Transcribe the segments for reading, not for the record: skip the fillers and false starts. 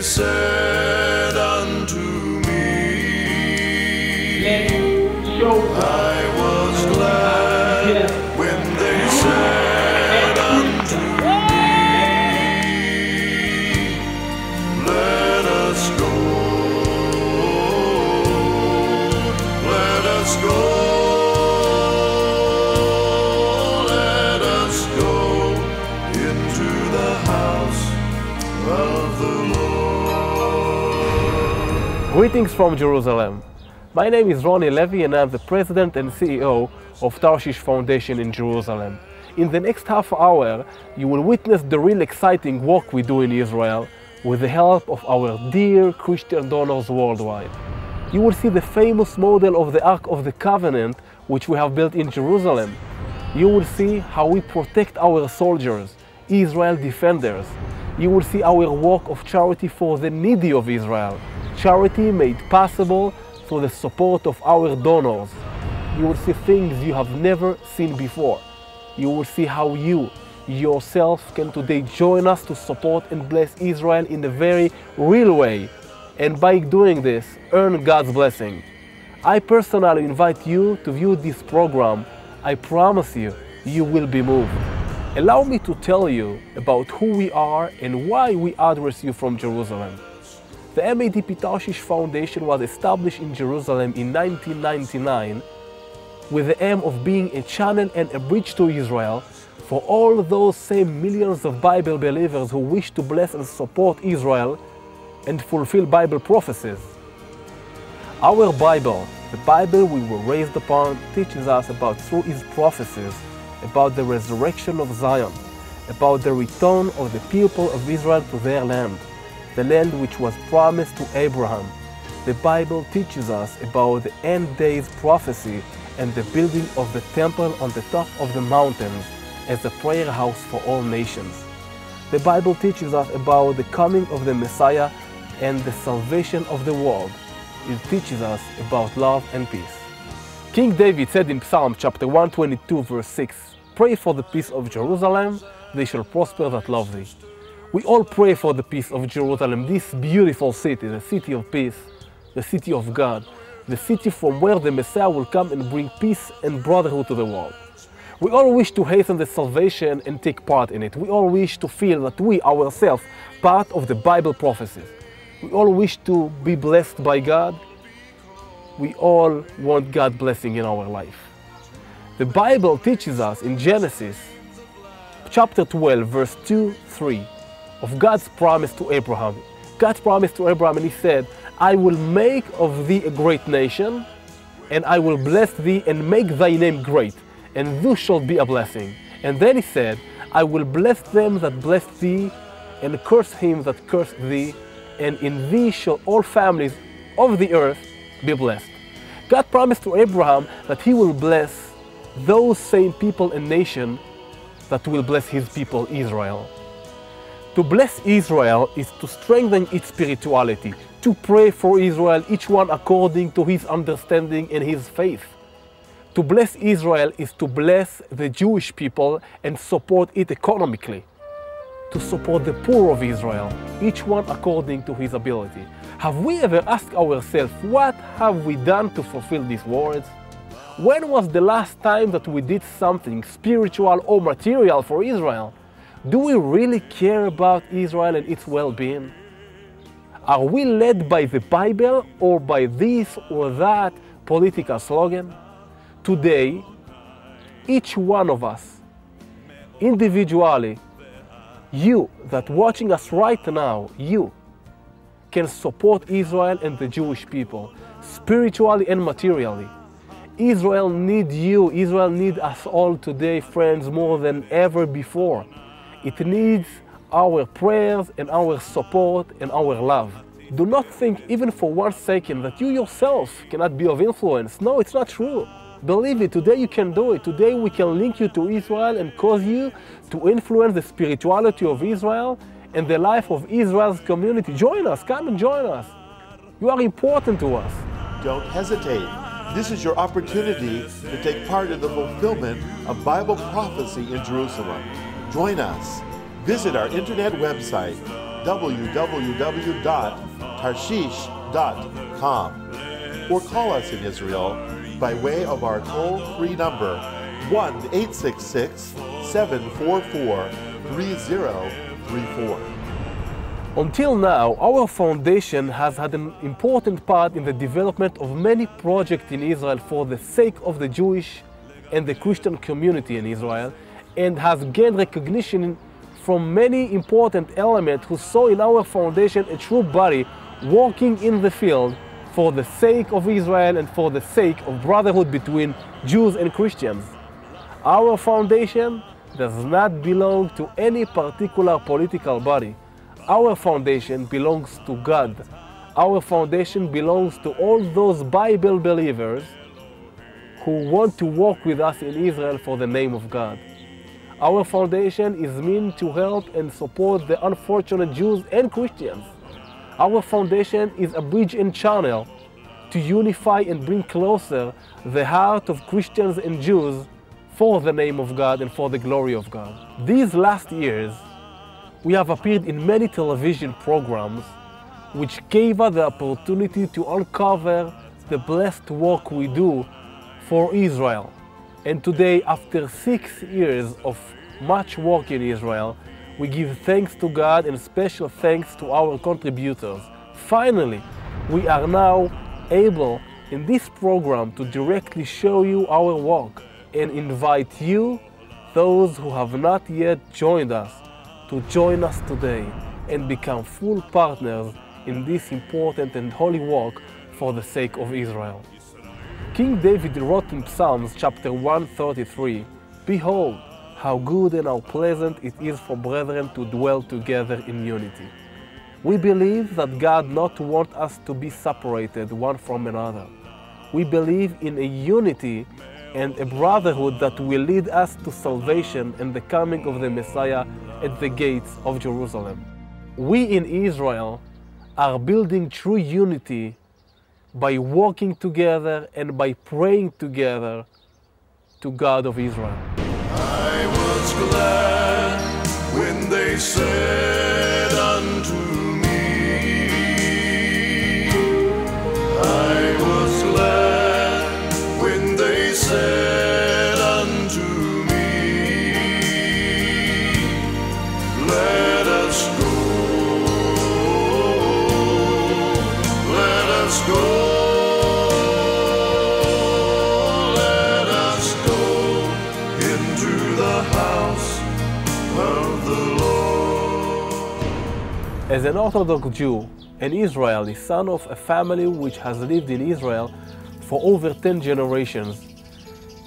said unto me, I was glad when they said unto me, let us go, let us go, let us go into the house of the Lord. Greetings from Jerusalem. My name is Ronny Levy and I'm the President and CEO of Tarshish Foundation in Jerusalem. In the next half hour, you will witness the real exciting work we do in Israel with the help of our dear Christian donors worldwide. You will see the famous model of the Ark of the Covenant which we have built in Jerusalem. You will see how we protect our soldiers, Israel defenders. You will see our work of charity for the needy of Israel, charity made possible through the support of our donors. You will see things you have never seen before. You will see how you yourself can today join us to support and bless Israel in a very real way, and by doing this, earn God's blessing. I personally invite you to view this program. I promise you, you will be moved. Allow me to tell you about who we are and why we address you from Jerusalem. The MADP Tarshish Foundation was established in Jerusalem in 1999 with the aim of being a channel and a bridge to Israel for all those same millions of Bible believers who wish to bless and support Israel and fulfill Bible prophecies. Our Bible, the Bible we were raised upon, teaches us about through its prophecies about the resurrection of Zion, about the return of the people of Israel to their land, the land which was promised to Abraham. The Bible teaches us about the end days prophecy and the building of the temple on the top of the mountains as a prayer house for all nations. The Bible teaches us about the coming of the Messiah and the salvation of the world. It teaches us about love and peace. King David said in Psalm chapter 122 verse 6, "Pray for the peace of Jerusalem, they shall prosper that love thee." We all pray for the peace of Jerusalem, this beautiful city, the city of peace, the city of God, the city from where the Messiah will come and bring peace and brotherhood to the world. We all wish to hasten the salvation and take part in it. We all wish to feel that we ourselves part of the Bible prophecies. We all wish to be blessed by God. We all want God's blessing in our life. The Bible teaches us in Genesis chapter 12 verse 2-3 of God's promise to Abraham. God promised to Abraham and he said, "I will make of thee a great nation, and I will bless thee and make thy name great, and thou shalt be a blessing." And then he said, "I will bless them that bless thee, and curse him that cursed thee, and in thee shall all families of the earth be blessed." God promised to Abraham that he will bless those same people and nation that will bless his people Israel. To bless Israel is to strengthen its spirituality, to pray for Israel, each one according to his understanding and his faith. To bless Israel is to bless the Jewish people and support it economically. To support the poor of Israel, each one according to his ability. Have we ever asked ourselves, what have we done to fulfill these words? When was the last time that we did something spiritual or material for Israel? Do we really care about Israel and its well-being? Are we led by the Bible or by this or that political slogan? Today, each one of us, individually, you that watching us right now, you can support Israel and the Jewish people, spiritually and materially. Israel needs you, Israel needs us all today, friends, more than ever before. It needs our prayers and our support and our love. Do not think even for 1 second that you yourself cannot be of influence. No, it's not true. Believe it, today you can do it. Today we can link you to Israel and cause you to influence the spirituality of Israel and the life of Israel's community. Join us, come and join us. You are important to us. Don't hesitate. This is your opportunity to take part in the fulfillment of Bible prophecy in Jerusalem. Join us. Visit our internet website, www.tarshish.com, or call us in Israel by way of our toll-free number 1-866-744-3034. Until now, our foundation has had an important part in the development of many projects in Israel for the sake of the Jewish and the Christian community in Israel, and has gained recognition from many important elements who saw in our foundation a true body working in the field for the sake of Israel and for the sake of brotherhood between Jews and Christians. Our foundation does not belong to any particular political body. Our foundation belongs to God. Our foundation belongs to all those Bible believers who want to walk with us in Israel for the name of God. Our foundation is meant to help and support the unfortunate Jews and Christians. Our foundation is a bridge and channel to unify and bring closer the heart of Christians and Jews for the name of God and for the glory of God. These last years, we have appeared in many television programs which gave us the opportunity to uncover the blessed work we do for Israel. And today, after 6 years of much work in Israel, we give thanks to God and special thanks to our contributors. Finally, we are now able in this program to directly show you our work and invite you, those who have not yet joined us, to join us today and become full partners in this important and holy work for the sake of Israel. King David wrote in Psalms chapter 133, "Behold, how good and how pleasant it is for brethren to dwell together in unity." We believe that God not wants us to be separated one from another. We believe in a unity and a brotherhood that will lead us to salvation and the coming of the Messiah at the gates of Jerusalem. We in Israel are building true unity by working together and by praying together to God of Israel. I was glad when they said unto me, I was glad when they said unto me, let us go, let us go. As an Orthodox Jew, an Israeli, son of a family which has lived in Israel for over 10 generations,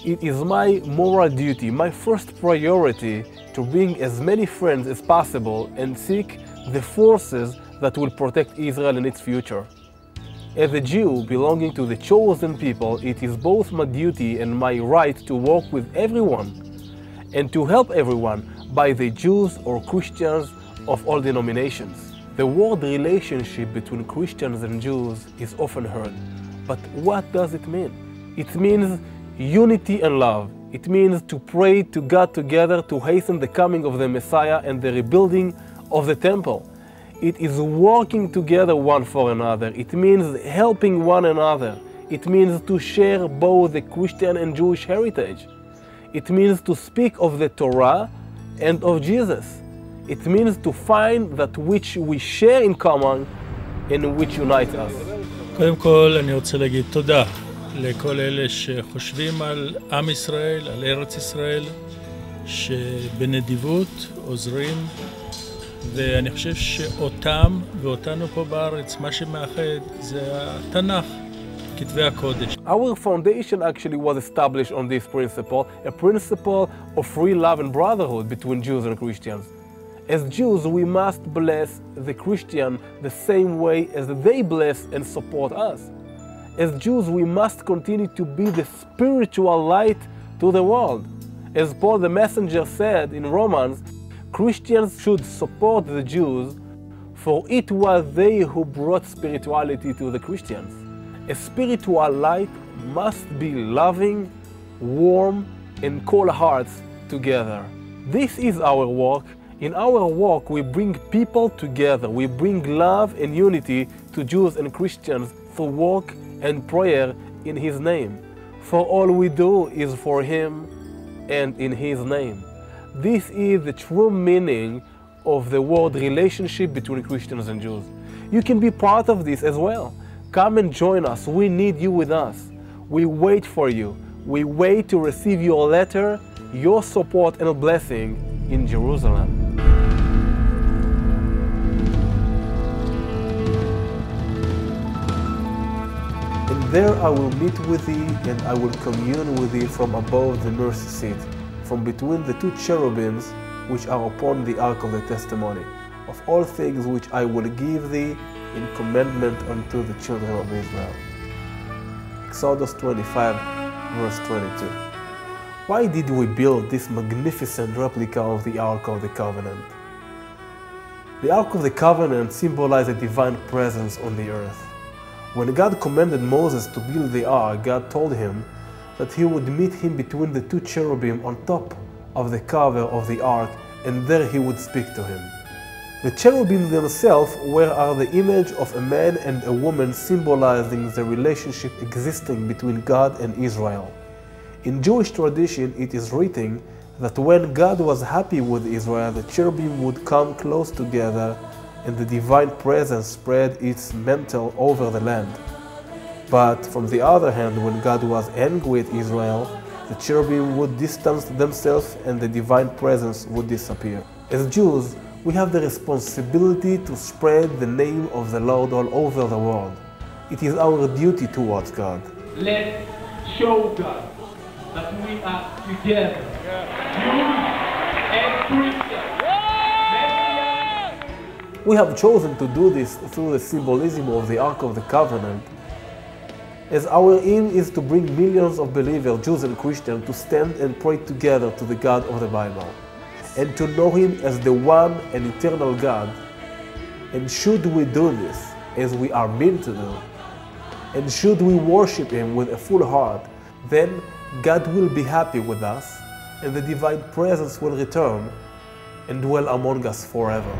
it is my moral duty, my first priority, to bring as many friends as possible and seek the forces that will protect Israel in its future. As a Jew belonging to the chosen people, it is both my duty and my right to work with everyone and to help everyone, by the Jews or Christians of all denominations. The word relationship between Christians and Jews is often heard, but what does it mean? It means unity and love. It means to pray to God together to hasten the coming of the Messiah and the rebuilding of the temple. It is working together one for another. It means helping one another. It means to share both the Christian and Jewish heritage. It means to speak of the Torah and of Jesus. It means to find that which we share in common and which unites us. קודם כל אני רוצה להגיד תודה לכל אלה שחושבים על עם ישראל, על ארץ ישראל, שבנדיבות עוזרים, ואני חושב שאותם ואותנו פה בארץ, מה שמאחד זה התנ"ך, כתבי הקודש. Our foundation actually was established on this principle, a principle of free love and brotherhood between Jews and Christians. As Jews, we must bless the Christian the same way as they bless and support us. As Jews, we must continue to be the spiritual light to the world. As Paul the messenger said in Romans, Christians should support the Jews, for it was they who brought spirituality to the Christians. A spiritual light must be loving, warm, and cool hearts together. This is our work, In our walk, we bring people together. We bring love and unity to Jews and Christians through work and prayer in His name. For all we do is for Him and in His name. This is the true meaning of the word relationship between Christians and Jews. You can be part of this as well. Come and join us. We need you with us. We wait for you. We wait to receive your letter, your support and blessing in Jerusalem. And there I will meet with thee, and I will commune with thee from above the mercy seat, from between the two cherubims which are upon the ark of the testimony, of all things which I will give thee in commandment unto the children of Israel. Exodus 25, verse 22. Why did we build this magnificent replica of the Ark of the Covenant? The Ark of the Covenant symbolized a divine presence on the earth. When God commanded Moses to build the Ark, God told him that He would meet him between the two cherubim on top of the cover of the Ark, and there He would speak to him. The cherubim themselves are the image of a man and a woman, symbolizing the relationship existing between God and Israel. In Jewish tradition, it is written that when God was happy with Israel, the cherubim would come close together and the divine presence spread its mantle over the land. But from the other hand, when God was angry with Israel, the cherubim would distance themselves and the divine presence would disappear. As Jews, we have the responsibility to spread the name of the Lord all over the world. It is our duty towards God. Let's show God that we are together, Jews and Christians. We have chosen to do this through the symbolism of the Ark of the Covenant, as our aim is to bring millions of believers, Jews and Christians, to stand and pray together to the God of the Bible, and to know Him as the one and eternal God. And should we do this as we are meant to do, and should we worship Him with a full heart, then God will be happy with us, and the divine presence will return and dwell among us forever.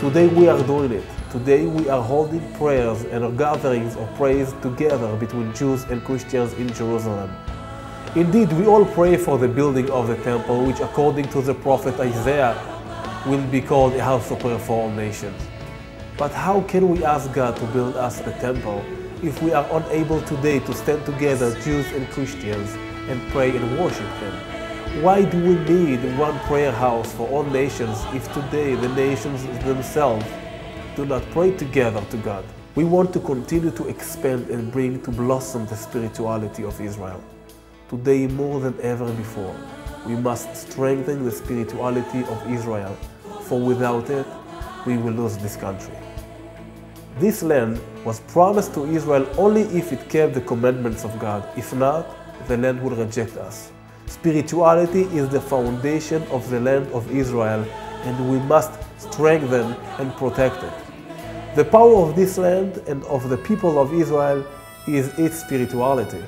Today we are doing it. Today we are holding prayers and gatherings of praise together between Jews and Christians in Jerusalem. Indeed, we all pray for the building of the temple, which according to the prophet Isaiah will be called a house of prayer for all nations. But how can we ask God to build us a temple if we are unable today to stand together, Jews and Christians, and pray and worship Him? Why do we need one prayer house for all nations if today the nations themselves do not pray together to God? We want to continue to expand and bring to blossom the spirituality of Israel. Today more than ever before, we must strengthen the spirituality of Israel, for without it, we will lose this country. This land was promised to Israel only if it kept the commandments of God. If not, the land will reject us. Spirituality is the foundation of the land of Israel, and we must strengthen and protect it. The power of this land and of the people of Israel is its spirituality.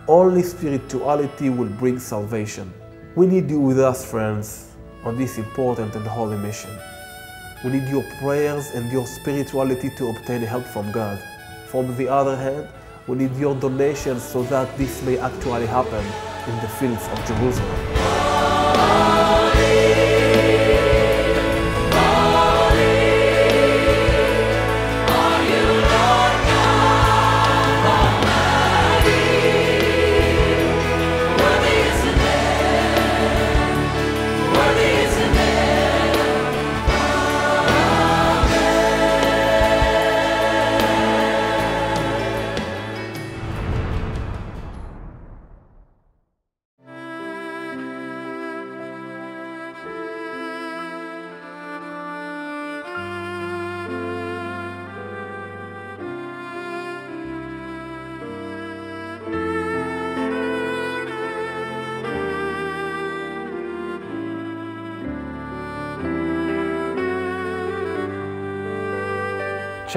Only spirituality will bring salvation. We need you with us, friends, on this important and holy mission. We need your prayers and your spirituality to obtain help from God. From the other hand, we need your donations so that this may actually happen in the fields of Jerusalem.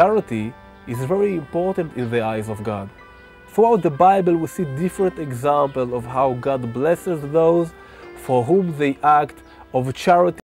Charity is very important in the eyes of God. Throughout the Bible, we see different examples of how God blesses those for whom they act of charity.